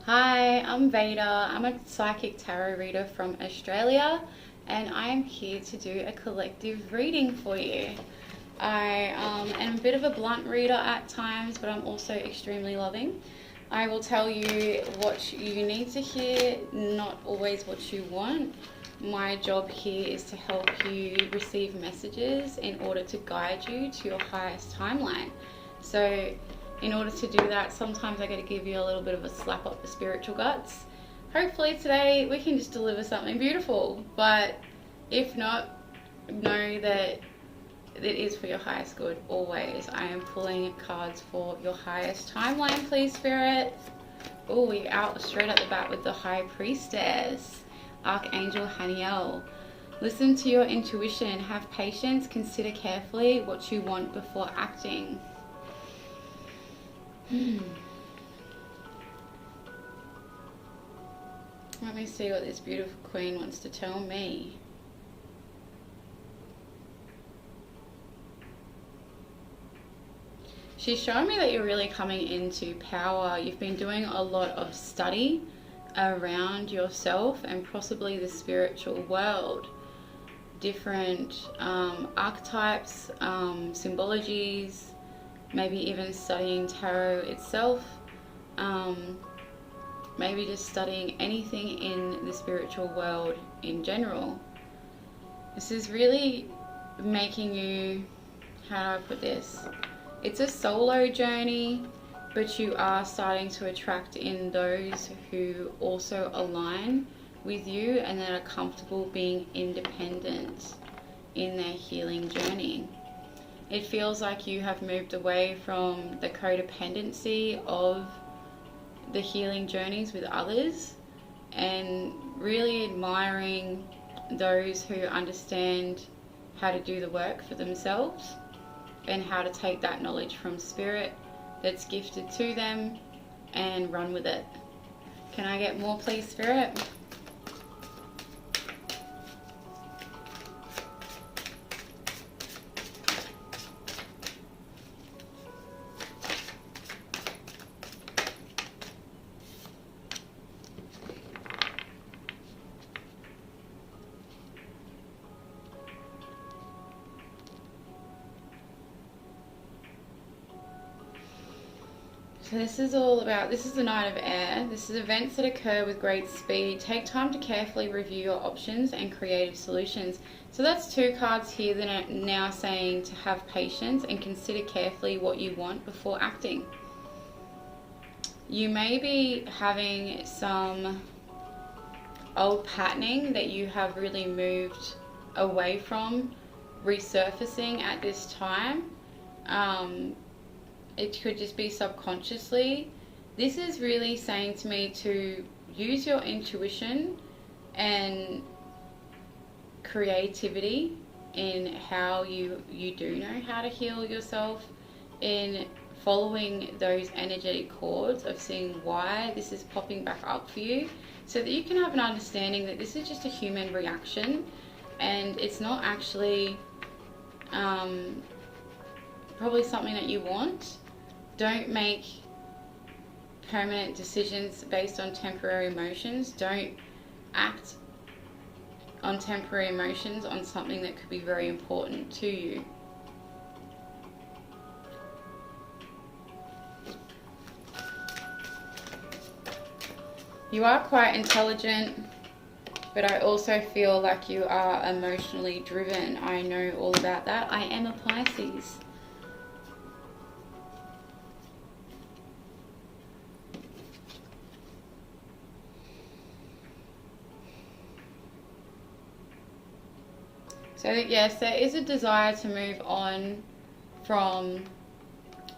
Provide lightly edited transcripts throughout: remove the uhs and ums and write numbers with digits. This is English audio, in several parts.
Hi, I'm Vader. I'm a psychic tarot reader from Australia, and I am here to do a collective reading for you. I am a bit of a blunt reader at times, but I'm also extremely loving. I will tell you what you need to hear, not always what you want. My job here is to help you receive messages in order to guide you to your highest timeline. So in order to do that, sometimes I got to give you a little bit of a slap up the spiritual guts. Hopefully today we can just deliver something beautiful, but if not, know that it is for your highest good always. I am pulling cards for your highest timeline, please, Spirit. Oh, we out straight at the bat with the High Priestess, Archangel Haniel. Listen to your intuition, have patience, consider carefully what you want before acting. Let me see what this beautiful queen wants to tell me. She's showing me that you're really coming into power. You've been doing a lot of study around yourself and possibly the spiritual world. Different archetypes, symbologies, maybe even studying tarot itself, maybe just studying anything in the spiritual world in general. This is really making you, how do I put this? It's a solo journey, but you are starting to attract in those who also align with you and that are comfortable being independent in their healing journey. It feels like you have moved away from the codependency of the healing journeys with others and really admiring those who understand how to do the work for themselves and how to take that knowledge from spirit that's gifted to them and run with it. Can I get more, please, Spirit? So this is all about, this is the Knight of Air. This is events that occur with great speed. Take time to carefully review your options and creative solutions. So that's two cards here that are now saying to have patience and consider carefully what you want before acting. You may be having some old patterning that you have really moved away from resurfacing at this time. It could just be subconsciously. This is really saying to me to use your intuition and creativity in how you do know how to heal yourself, in following those energetic cords of seeing why this is popping back up for you, so that you can have an understanding that this is just a human reaction and it's not actually probably something that you want. Don't make permanent decisions based on temporary emotions. Don't act on temporary emotions on something that could be very important to you. You are quite intelligent, but I also feel like you are emotionally driven. I know all about that. I am a Pisces. So yes, there is a desire to move on from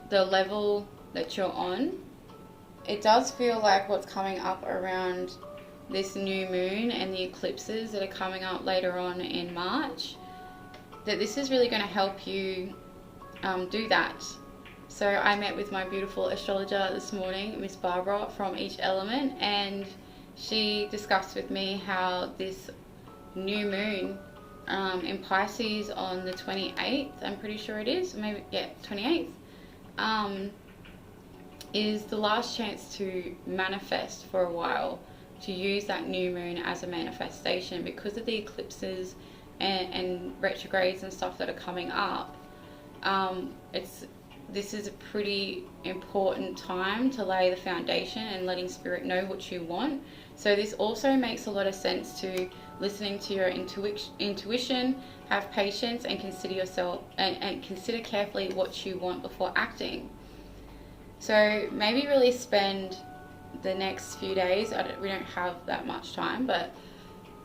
the level that you're on. It does feel like what's coming up around this new moon and the eclipses that are coming up later on in March, that this is really going to help you do that. So I met with my beautiful astrologer this morning, Miss Barbara from Each Element, and she discussed with me how this new moon in Pisces on the 28th, I'm pretty sure it is, maybe, yeah, 28th, is the last chance to manifest for a while, to use that new moon as a manifestation because of the eclipses and retrogrades and stuff that are coming up. This is a pretty important time to lay the foundation and letting spirit know what you want. So this also makes a lot of sense to listening to your intuition, have patience, and consider yourself and consider carefully what you want before acting. So maybe really spend the next few days, we don't have that much time, but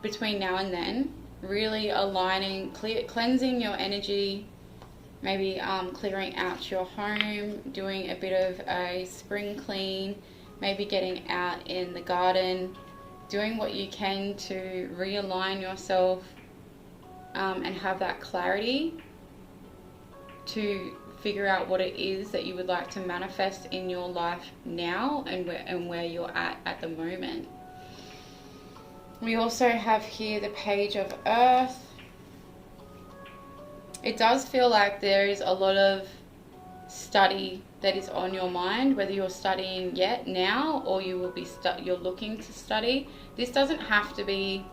between now and then, really aligning, cleansing your energy, maybe clearing out your home, doing a bit of a spring clean, maybe getting out in the garden, doing what you can to realign yourself and have that clarity to figure out what it is that you would like to manifest in your life now and where you're at the moment. We also have here the Page of Earth. It does feel like there is a lot of study that is on your mind, whether you're studying yet now or you will be you're looking to study. This doesn't have to be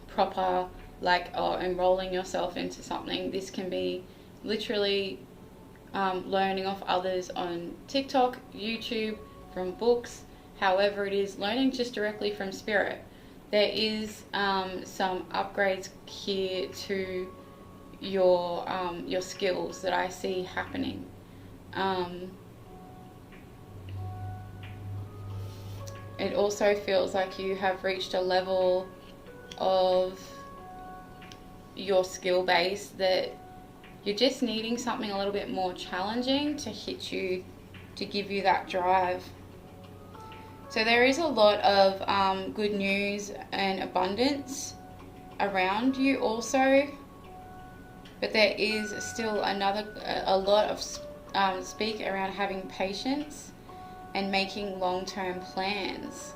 proper, like enrolling yourself into something. This can be literally learning off others on TikTok, YouTube, from books, however it is, learning just directly from spirit. There is some upgrades here to your skills that I see happening. It also feels like you have reached a level of your skill base that you're just needing something a little bit more challenging to hit you, to give you that drive. So there is a lot of good news and abundance around you also, but there is still a lot of speak around having patience and making long-term plans.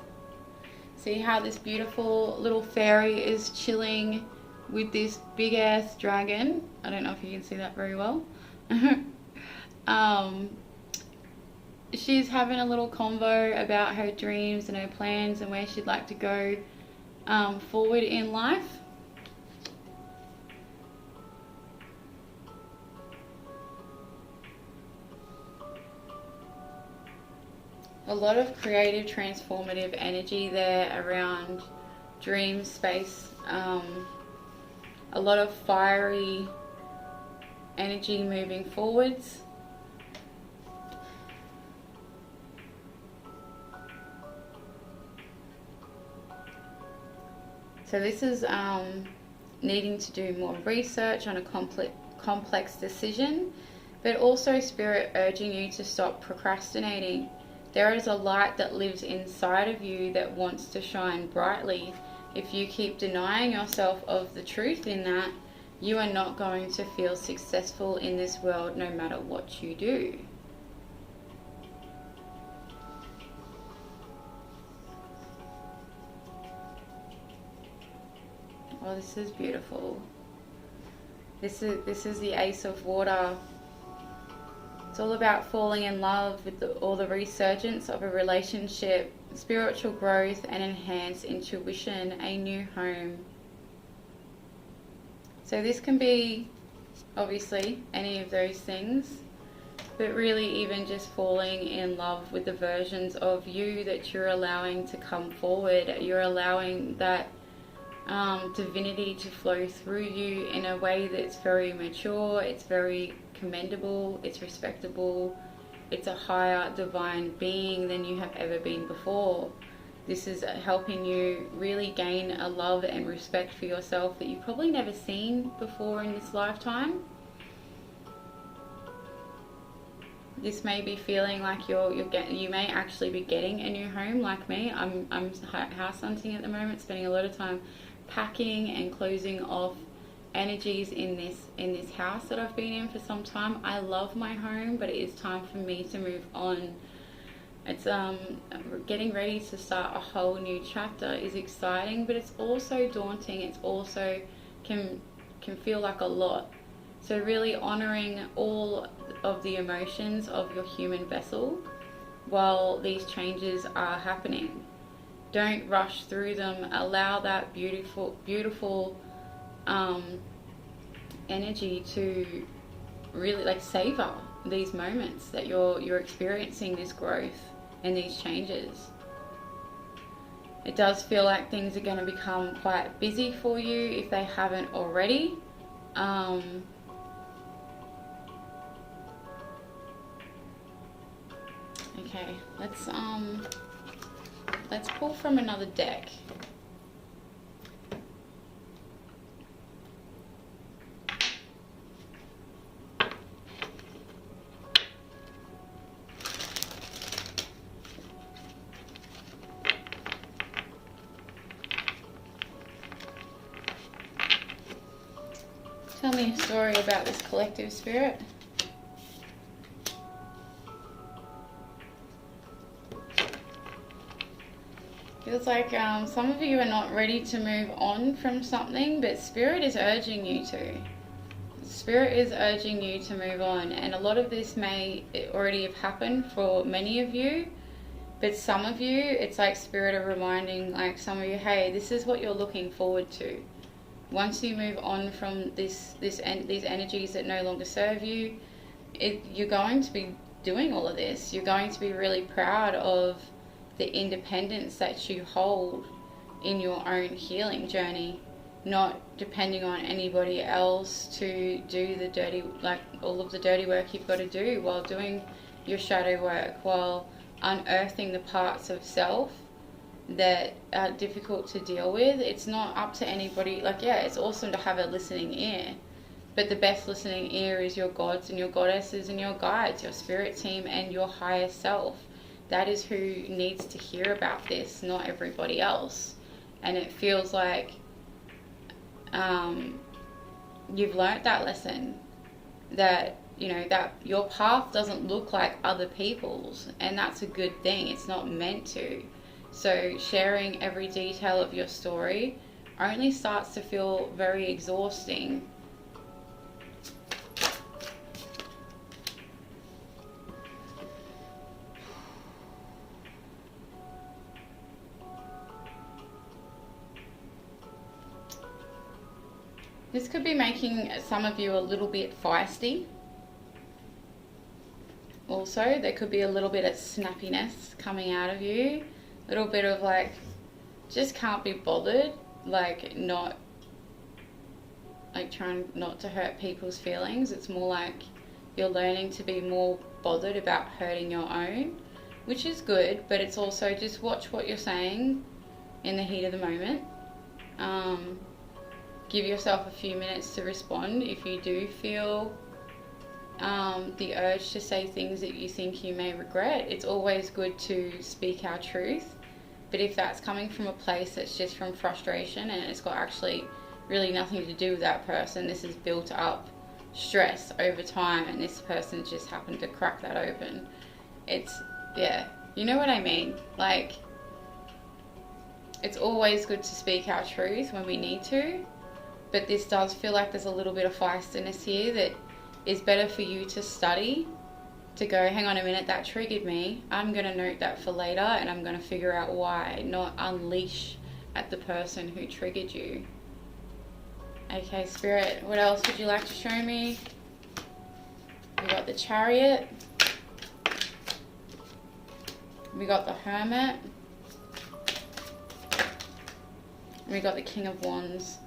See how this beautiful little fairy is chilling with this big ass dragon. I don't know if you can see that very well. She's having a little convo about her dreams and her plans and where she'd like to go forward in life. A lot of creative, transformative energy there around dream space. A lot of fiery energy moving forwards. So this is needing to do more research on a complex decision, but also spirit urging you to stop procrastinating. There is a light that lives inside of you that wants to shine brightly. If you keep denying yourself of the truth in that, you are not going to feel successful in this world no matter what you do. Oh, this is beautiful. This is the Ace of Water. It's all about falling in love with all the resurgence of a relationship, spiritual growth and enhanced intuition, a new home. So this can be obviously any of those things, but really even just falling in love with the versions of you that you're allowing to come forward. You're allowing that divinity to flow through you in a way that's very mature, it's very commendable, it's respectable, it's a higher divine being than you have ever been before. This is helping you really gain a love and respect for yourself that you've probably never seen before in this lifetime. This may be feeling like you may actually be getting a new home like me. I'm house hunting at the moment, spending a lot of time packing and closing off energies in this house that I've been in for some time. I love my home, but it is time for me to move on. It's getting ready to start a whole new chapter is exciting, but it's also daunting. It's also can feel like a lot. So really honoring all of the emotions of your human vessel while these changes are happening. Don't rush through them. Allow that beautiful energy to really like savor these moments that you're experiencing this growth and these changes. It does feel like things are going to become quite busy for you if they haven't already. Okay, let's pull from another deck. Tell me a story about this collective spirit. Feels like some of you are not ready to move on from something, but Spirit is urging you to. Spirit is urging you to move on, and a lot of this may already have happened for many of you, but some of you, it's like Spirit are reminding like some of you, hey, this is what you're looking forward to. Once you move on from these energies that no longer serve you, you're going to be doing all of this. You're going to be really proud of the independence that you hold in your own healing journey, not depending on anybody else to do the dirty, like all of the dirty work you've got to do while doing your shadow work, while unearthing the parts of self that are difficult to deal with. It's not up to anybody. Like, yeah, it's awesome to have a listening ear, but the best listening ear is your gods and your goddesses and your guides, your spirit team and your higher self. That is who needs to hear about this, not everybody else. And it feels like you've learnt that lesson, that you know that your path doesn't look like other people's, and that's a good thing. It's not meant to. So sharing every detail of your story only starts to feel very exhausting. This could be making some of you a little bit feisty. Also, there could be a little bit of snappiness coming out of you. A little bit of like, just can't be bothered, like not, like trying not to hurt people's feelings. It's more like you're learning to be more bothered about hurting your own, which is good, but it's also just watch what you're saying in the heat of the moment. Give yourself a few minutes to respond if you do feel the urge to say things that you think you may regret. It's always good to speak our truth, but if that's coming from a place that's just from frustration and it's got actually really nothing to do with that person, this is built up stress over time and this person just happened to crack that open. It's, yeah, you know what I mean? Like, it's always good to speak our truth when we need to, but this does feel like there's a little bit of feistiness here that is better for you to study, to go, hang on a minute, that triggered me. I'm going to note that for later and I'm going to figure out why, not unleash at the person who triggered you. Okay, Spirit, what else would you like to show me? We got the Chariot. We got the Hermit. And we got the King of Wands.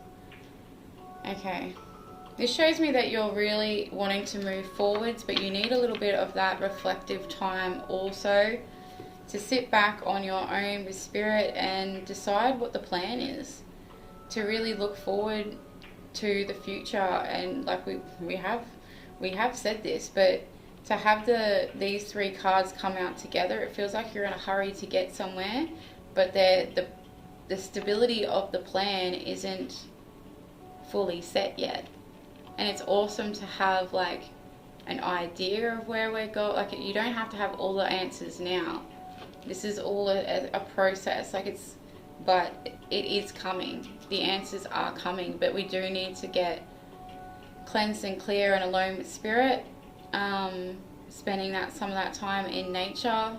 Okay. This shows me that you're really wanting to move forwards, but you need a little bit of that reflective time also to sit back on your own with Spirit and decide what the plan is. To really look forward to the future, and like we have said this, but to have these three cards come out together, it feels like you're in a hurry to get somewhere, but the stability of the plan isn't fully set yet. And it's awesome to have like an idea of where we're going. Like, you don't have to have all the answers now. This is all a process. But it is coming. The answers are coming, but we do need to get cleansed and clear and alone with Spirit. Spending some of that time in nature,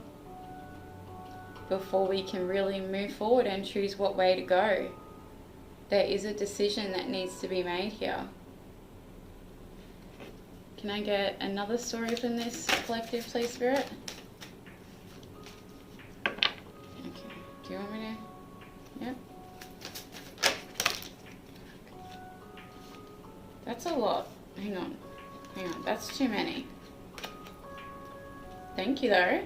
before we can really move forward and choose what way to go. There is a decision that needs to be made here. Can I get another story from this collective, please, Spirit? Okay. Do you want me to? Yep. That's a lot. Hang on. That's too many. Thank you, though.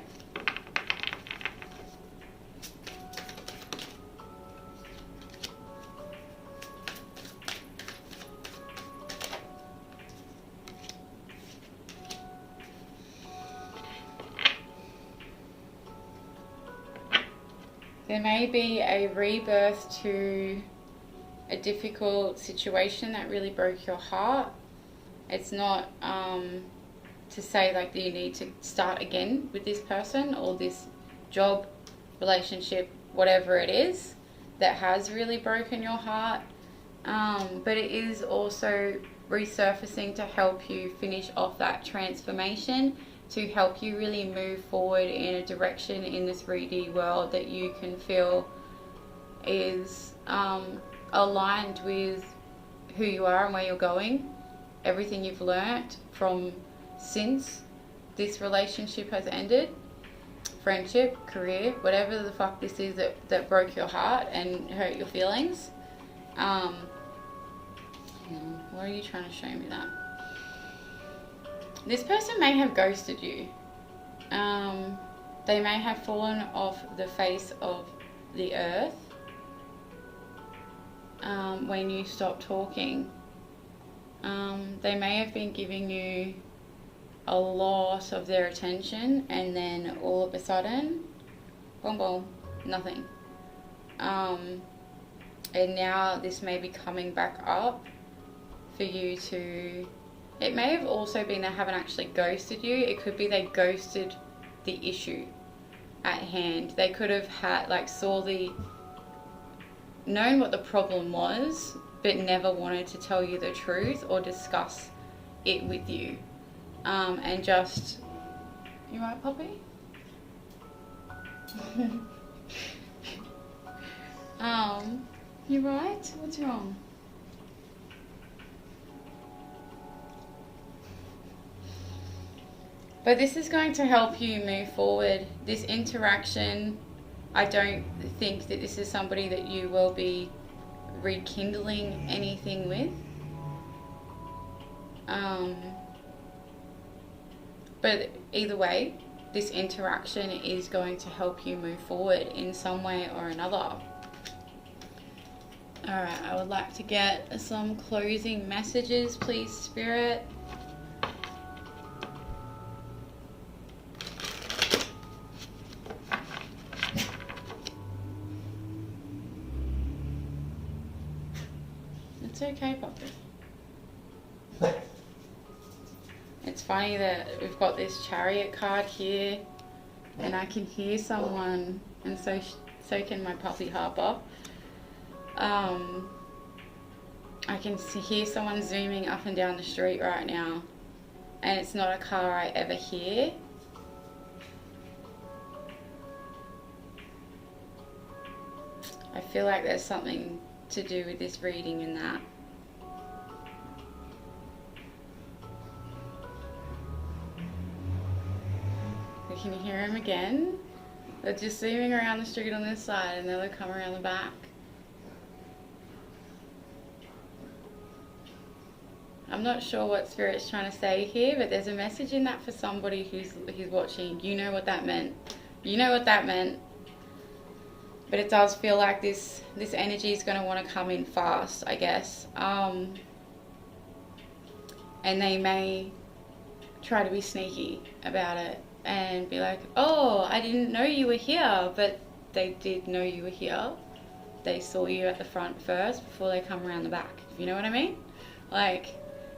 There may be a rebirth to a difficult situation that really broke your heart. It's not to say like that you need to start again with this person or this job, relationship, whatever it is that has really broken your heart. But it is also resurfacing to help you finish off that transformation, to help you really move forward in a direction in this 3D world that you can feel is aligned with who you are and where you're going, everything you've learnt from since this relationship has ended, friendship, career, whatever the fuck this is that broke your heart and hurt your feelings. What are you trying to show me that? This person may have ghosted you. They may have fallen off the face of the earth when you stop talking. They may have been giving you a lot of their attention, and then all of a sudden, boom, boom, nothing. And now this may be coming back up for you to... It may have also been they haven't actually ghosted you. It could be they ghosted the issue at hand. They could have had, like, known what the problem was, but never wanted to tell you the truth or discuss it with you. And just... You right, Poppy? You right? What's wrong? But this is going to help you move forward. This interaction, I don't think that this is somebody that you will be rekindling anything with. But either way, this interaction is going to help you move forward in some way or another. Alright, I would like to get some closing messages, please, Spirit. It's okay, Poppy. It's funny that we've got this Chariot card here, and I can hear someone, and so can my puppy Harper. I can hear someone zooming up and down the street right now, and it's not a car I ever hear. I feel like there's something to do with this reading in that. Can you hear him again? They're just zooming around the street on this side, and then they'll come around the back. I'm not sure what Spirit's trying to say here, but there's a message in that for somebody who's watching. You know what that meant. You know what that meant. But it does feel like this energy is going to want to come in fast, I guess. And they may try to be sneaky about it and be like, oh, I didn't know you were here. But they did know you were here. They saw you at the front first before they come around the back. You know what I mean? Like,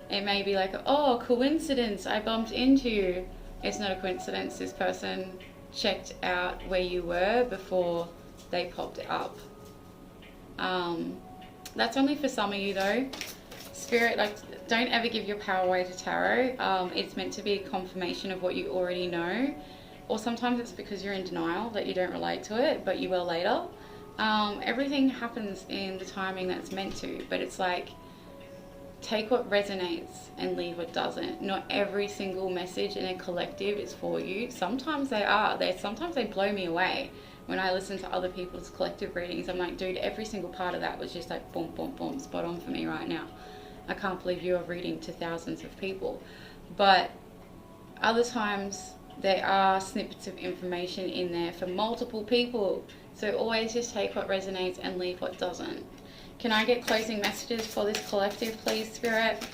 it may be like, oh, coincidence, I bumped into you. It's not a coincidence. This person checked out where you were before they popped up. That's only for some of you though. Spirit, like, don't ever give your power away to tarot. It's meant to be a confirmation of what you already know. or sometimes it's because you're in denial that you don't relate to it, but you will later. Everything happens in the timing that's meant to, but it's like, take what resonates and leave what doesn't. Not every single message in a collective is for you. Sometimes they are. Sometimes they blow me away. When I listen to other people's collective readings, I'm like, dude, every single part of that was just like boom, boom, boom, spot on for me right now. I can't believe you're reading to thousands of people. But other times there are snippets of information in there for multiple people. So always just take what resonates and leave what doesn't. Can I get closing messages for this collective, please, Spirit?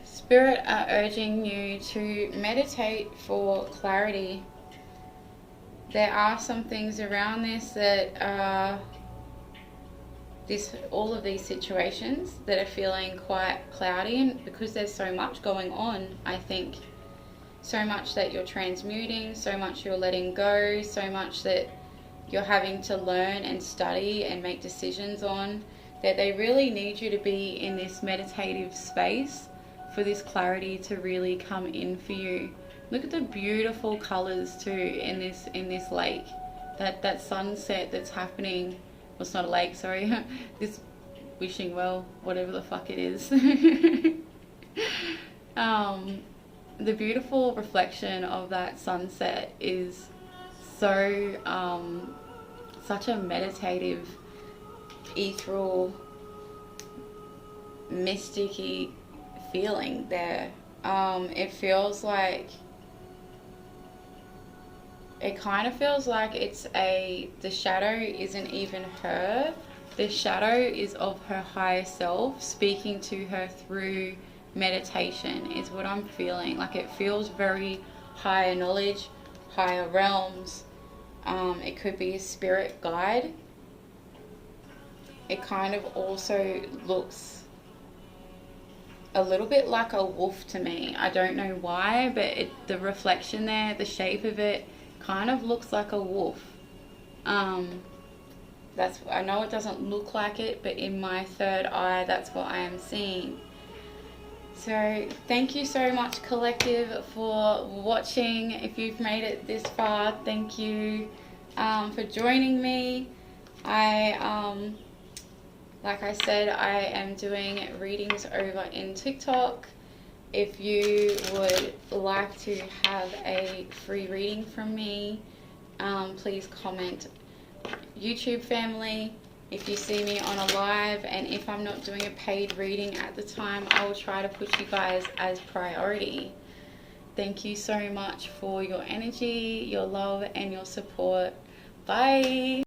Spirit are urging you to meditate for clarity. There are some things around this that are all of these situations that are feeling quite cloudy, and because there's so much going on, I think so much that you're transmuting, so much you're letting go, so much that you're having to learn and study and make decisions on, that they really need you to be in this meditative space for this clarity to really come in for you. Look at the beautiful colors too in this lake. That sunset that's happening. Well, it's not a lake, sorry. This wishing well, whatever the fuck it is. The beautiful reflection of that sunset is so such a meditative, ethereal, mysticy feeling there. It feels like, it kind of feels like the shadow isn't even her. The shadow is of her higher self speaking to her through meditation is what I'm feeling. Like, it feels very higher knowledge, higher realms. It could be a spirit guide. It kind of also looks a little bit like a wolf to me. I don't know why, but the reflection there, the shape of it, kind of looks like a wolf. I know it doesn't look like it, but in my third eye, that's what I am seeing. So thank you so much, collective, for watching. If you've made it this far, thank you for joining me. Like I said, I am doing readings over in TikTok. If you would like to have a free reading from me, please comment. YouTube family, if you see me on a live, and if I'm not doing a paid reading at the time, I will try to put you guys as priority. Thank you so much for your energy, your love, and your support. Bye.